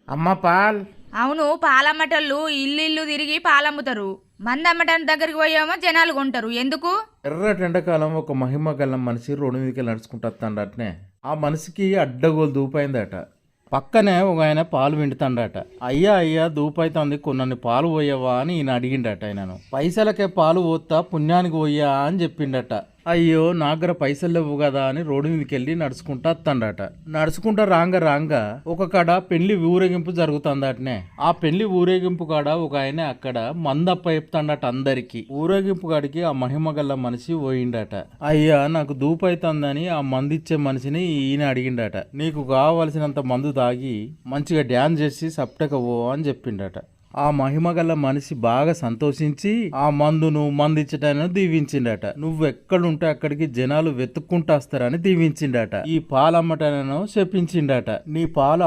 అమ్మ పాల్. అవును, పాలమ్మటోళ్ళు ఇల్లు ఇల్లు తిరిగి పాలమ్ముతారు. మంది అమ్మటానికి దగ్గరికి పోయేమో జనాలు కొంటారు. ఎందుకు? ఎర్రటి ఎండాకాలం ఒక మహిమ గల మనిషి రోడ్డు మీదకి నడుచుకుంటూ వస్తాడటనే. ఆ మనిషికి అడ్డగోలు దూపైందట. పక్కనే ఒక ఆయన పాలు విండుతాడట. అయ్యా అయ్యా దూపైతుంది, కొన్నన్ని పాలు పోయవా అని ఈయన అడిగిండట. ఆయనను పైసలకే పాలు పోతా పుణ్యానికి పోయా అని చెప్పిండట. అయ్యో నా దగ్గర పైసలు లేవు కదా అని రోడ్డు మీదకి వెళ్ళి నడుచుకుంటా వస్తాడట. నడుచుకుంటా రాంగా ఒక కాడ పెళ్లి ఊరేగింపు జరుగుతుందటనే. ఆ పెళ్లి ఊరేగింపు కాడ ఒక ఆయన అక్కడ మందప్ప చెప్తాడట అందరికి. ఊరేగింపు కాడికి ఆ మహిమ గల్ల మనిషి పోయిండట. అయ్యా నాకు దూపైతుందని ఆ మందిచ్చే మనిషిని ఈయన అడిగిండట. నీకు కావలసినంత మందు తాగి మంచిగా డ్యాన్స్ చేసి సప్టక పో అని చెప్పిండట. ఆ మహిమగల మనిషి బాగా సంతోషించి ఆ మందును మందిచ్చటాన్ని దీవించిండట. నువ్వెక్కడుంటే అక్కడికి జనాలు వెతుక్కుంటూ వస్తారని దీవించిండట. ఈ పాలమ్మటనను చెప్పించిండట. నీ పాలు